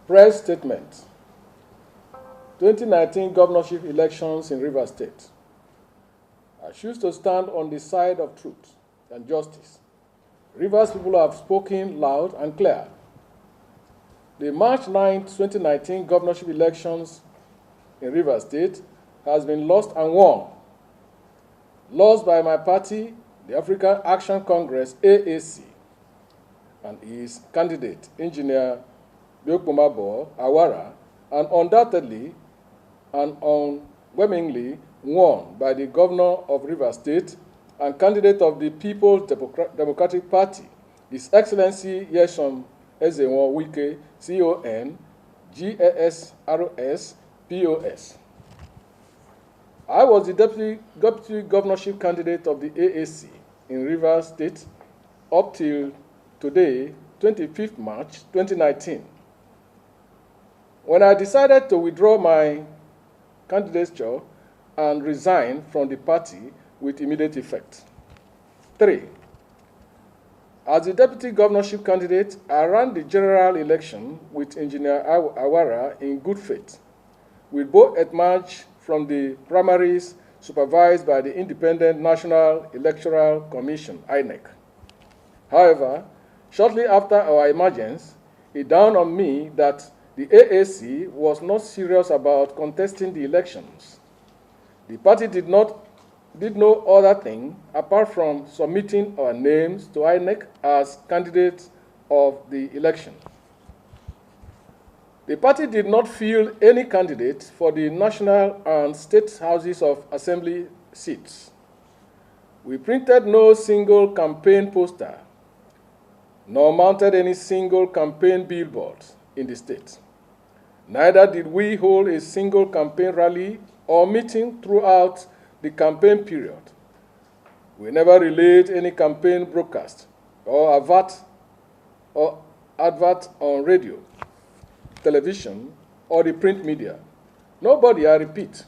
Press statement. 2019 governorship elections in Rivers State. I choose to stand on the side of truth and justice. Rivers people have spoken loud and clear. The March 9, 2019 governorship elections in Rivers State has been lost and won. Lost by my party, the African Action Congress, AAC, and his candidate, Engineer Akpo Bomba Yeeh, and undoubtedly and unwillingly won by the governor of Rivers State and candidate of the Peoples Demovcratic Party, His Excellency Nyesom Wike, CON, GASROS, POS. I was the deputy governorship candidate of the AAC in Rivers State up till today, 25th March 2019. When I decided to withdraw my candidature and resign from the party with immediate effect. 3. As the deputy governorship candidate, I ran the general election with Engineer Yeeh in good faith. We both emerged from the primaries supervised by the Independent National Electoral Commission, INEC. However, shortly after our emergence, it dawned on me that the AAC was not serious about contesting the elections. The party did no other thing apart from submitting our names to INEC as candidates of the election. The party did not field any candidate for the national and state houses of assembly seats. We printed no single campaign poster, nor mounted any single campaign billboard in the state. Neither did we hold a single campaign rally or meeting throughout the campaign period. We never relayed any campaign broadcast or advert on radio, television, or the print media. Nobody, I repeat,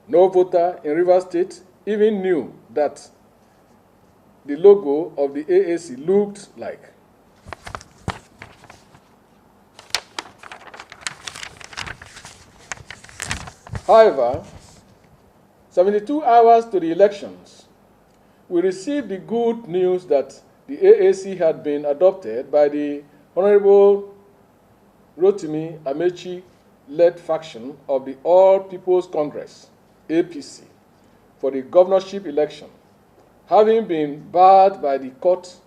no voter in Rivers State even knew that the logo of the AAC looked like. However, 72 hours to the elections, we received the good news that the AAC had been adopted by the Honorable Rotimi Amaechi-led faction of the All People's Congress, APC, for the governorship election, having been barred by the court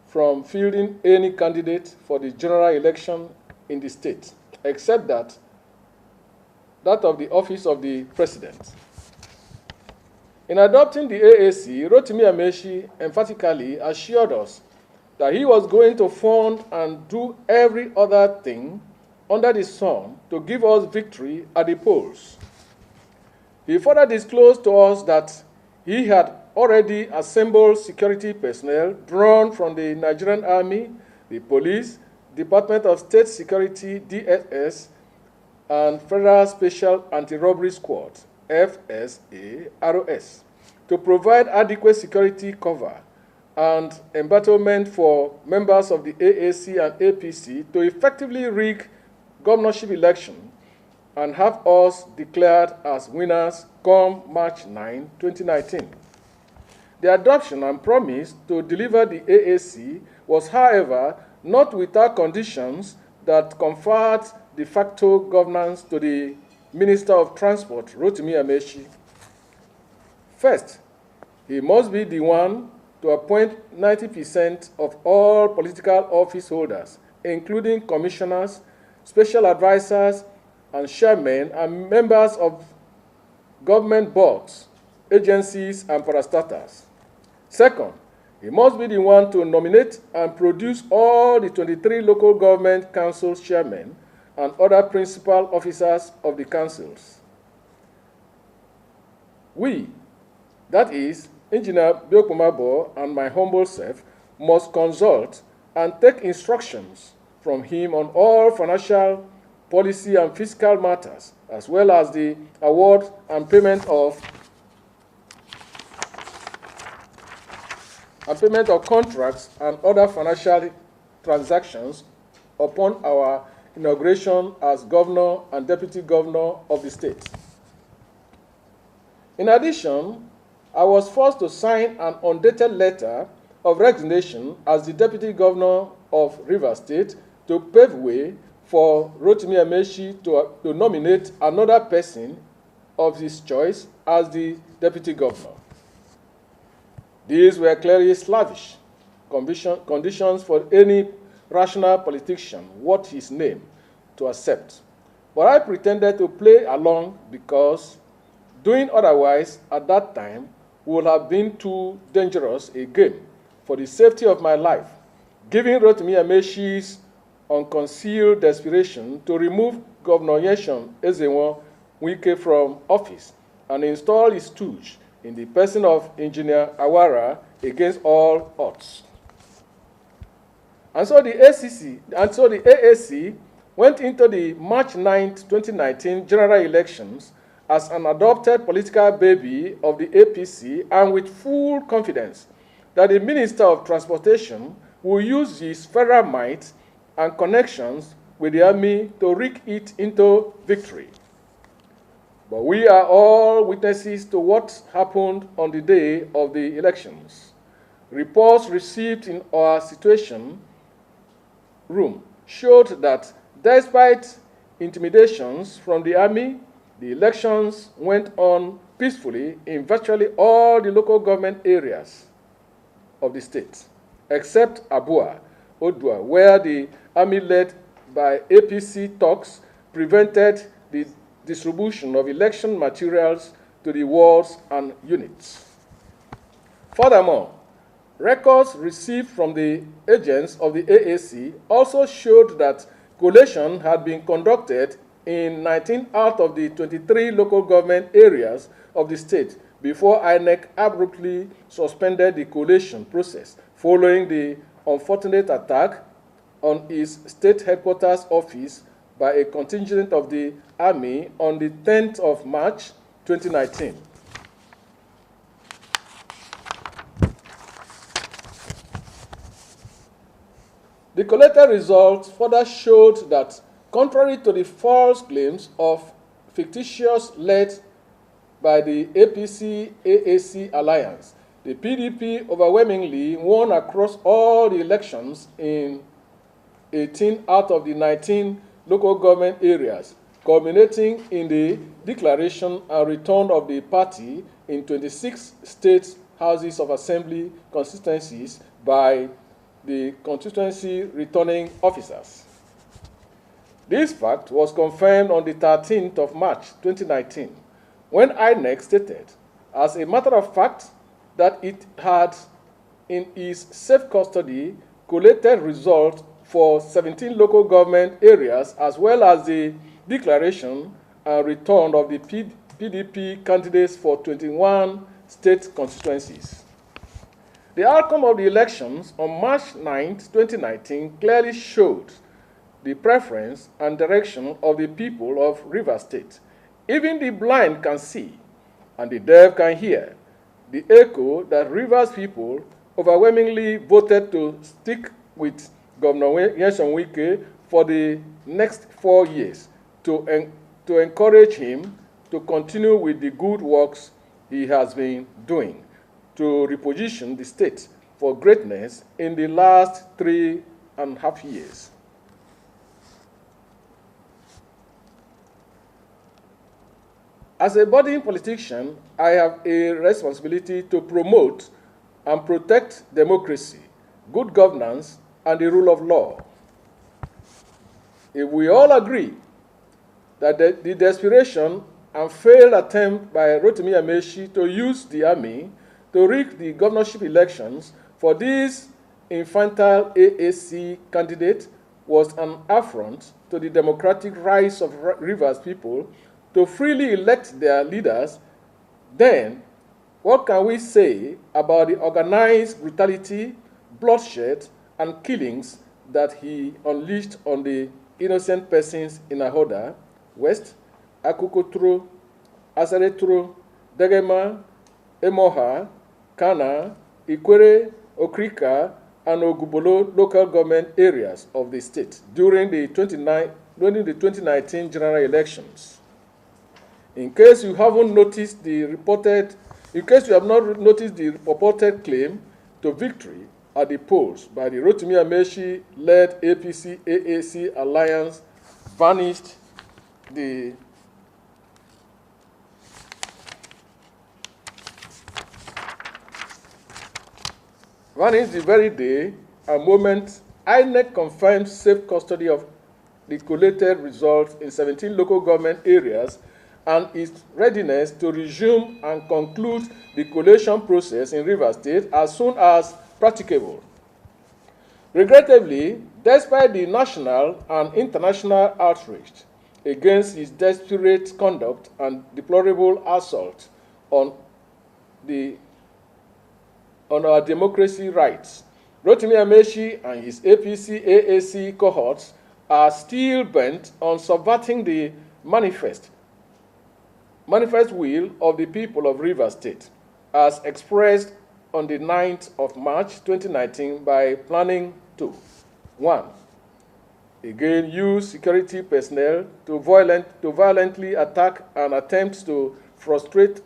from fielding any candidate for the general election in the state, except that of the office of the president. In adopting the AAC, Rotimi Amaechi emphatically assured us that he was going to fund and do every other thing under the sun to give us victory at the polls. He further disclosed to us that he had already assembled security personnel drawn from the Nigerian Army, the police, Department of State Security, DSS, and Federal Special Anti-Robbery Squad, F-SARS, to provide adequate security cover and embattlement for members of the AAC and APC to effectively rig governorship election and have us declared as winners come March 9, 2019. The adoption and promise to deliver the AAC was, however, not without conditions that conferred de facto governance to the Minister of Transport, Rotimi Amaechi. First, he must be the one to appoint 90% of all political office holders, including commissioners, special advisors, and chairmen and members of government boards, agencies, and parastatals. Second, he must be the one to nominate and produce all the 23 local government council chairmen and other principal officers of the councils. We, that is, Engineer Akpo Bomba Yeeh and my humble self, must consult and take instructions from him on all financial policy and fiscal matters, as well as the award and payment of contracts and other financial transactions upon our inauguration as governor and deputy governor of the state. In addition, I was forced to sign an undated letter of resignation as the deputy governor of Rivers State to pave way for Rotimi Amaechi to nominate another person of his choice as the deputy governor. These were clearly slavish conditions for any rational politician worth his name to accept. But I pretended to play along because doing otherwise at that time would have been too dangerous a game for the safety of my life, giving Rotimi Amaechi's unconcealed desperation to remove Governor Nyesom Wike from office and install his stooge in the person of Engineer Awara against all odds. And so the AAC went into the March 9, 2019 general elections as an adopted political baby of the APC and with full confidence that the Minister of Transportation will use his federal might and connections with the army to rig it into victory. But we are all witnesses to what happened on the day of the elections. Reports received in our situation room showed that despite intimidations from the army, the elections went on peacefully in virtually all the local government areas of the state, except Abua, Odua, where the army led by APC talks prevented the distribution of election materials to the wards and units. Furthermore, records received from the agents of the AAC also showed that collation had been conducted in 19 out of the 23 local government areas of the state before INEC abruptly suspended the collation process following the unfortunate attack on its state headquarters office by a contingent of the Army on the 10th of March 2019. The collated results further showed that, contrary to the false claims of fictitious led by the APC-AAC alliance, the PDP overwhelmingly won across all the elections in 18 out of the 19 local government areas, culminating in the declaration and return of the party in 26 state houses of assembly constituencies by the constituency returning officers. This fact was confirmed on the 13th of March 2019, when INEC stated, as a matter of fact, that it had in its safe custody collated results for 17 local government areas, as well as the declaration and return of the PDP candidates for 21 state constituencies. The outcome of the elections on March 9, 2019 clearly showed the preference and direction of the people of Rivers State. Even the blind can see, and the deaf can hear the echo that Rivers people overwhelmingly voted to stick with Governor Nyesom Wike for the next 4 years to encourage him to continue with the good works he has been doing to reposition the state for greatness in the last 3.5 years. As a budding politician, I have a responsibility to promote and protect democracy, good governance, and the rule of law. If we all agree that the desperation and failed attempt by Rotimi Amaechi to use the army to rig the governorship elections for this infantile AAC candidate was an affront to the democratic rights of Rivers people to freely elect their leaders, then what can we say about the organized brutality, bloodshed, and killings that he unleashed on the innocent persons in Ahoda, West, Akukotro, Asaretro, Degema, Emoha, Kana, Ikwere, Okrika, and Ogubolo local government areas of the state during the 2019 general elections. In case you have not noticed the purported claim to victory at the polls by the Rotimi Amaechi-led APC-AAC alliance vanished the very day and moment INEC confirmed safe custody of the collated results in 17 local government areas and its readiness to resume and conclude the collation process in Rivers State as soon as practicable. Regrettably, despite the national and international outrage against his desperate conduct and deplorable assault on our democracy rights, Rotimi Amaechi and his APC-AAC cohorts are still bent on subverting the manifest will of the people of Rivers State, as expressed on the 9th of March 2019 by planning to 1. Again, use security personnel to violently attack and attempt to frustrate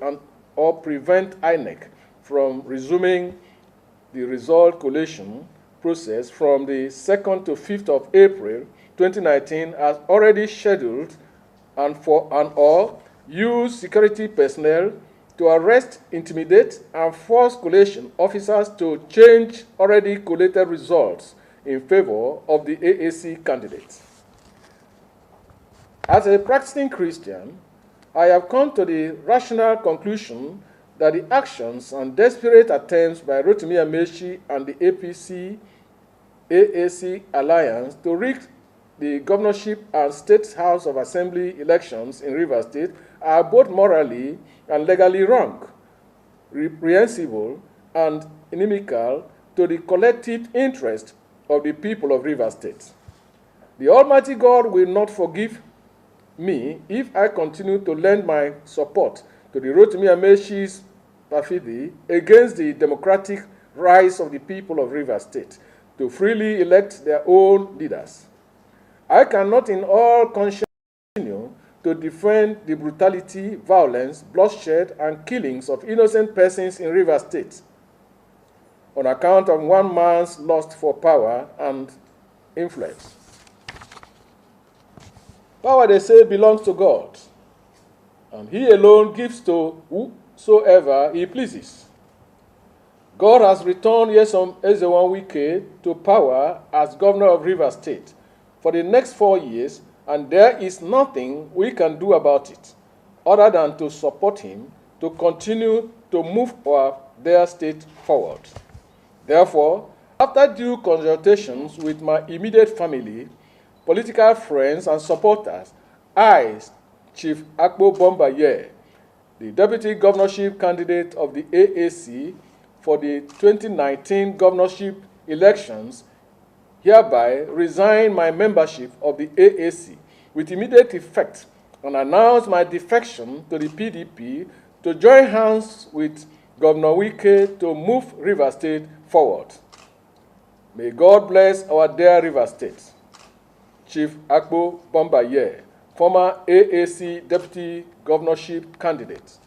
or prevent INEC from resuming the result collation process from the 2nd to 5th of April 2019 as already scheduled, or use security personnel to arrest, intimidate, and force collation officers to change already collated results in favor of the AAC candidates. As a practicing Christian, I have come to the rational conclusion that the actions and desperate attempts by Rotimi Amaechi and the APC-AAC alliance to rig the governorship and State House of Assembly elections in Rivers State are both morally and legally wrong, reprehensible, and inimical to the collective interest of the people of Rivers State. The Almighty God will not forgive me if I continue to lend my support to the Rotimi Amaechi's perfidy against the democratic rights of the people of Rivers State to freely elect their own leaders. I cannot in all conscience continue to defend the brutality, violence, bloodshed, and killings of innocent persons in Rivers State on account of one man's lust for power and influence. Power, they say, belongs to God, and He alone gives to whosoever He pleases. God has returned Nyesom Ezenwa-Wike to power as governor of Rivers State for the next 4 years, and there is nothing we can do about it other than to support him to continue to move their state forward. Therefore, after due consultations with my immediate family, political friends, and supporters, I, Chief Akpo Bomba Yeeh, the deputy governorship candidate of the AAC for the 2019 governorship elections, hereby resign my membership of the AAC with immediate effect and announce my defection to the PDP to join hands with Governor Wike to move Rivers State forward. May God bless our dear Rivers State. Chief Akpo Bomba Yeeh, former AAC deputy governorship candidate.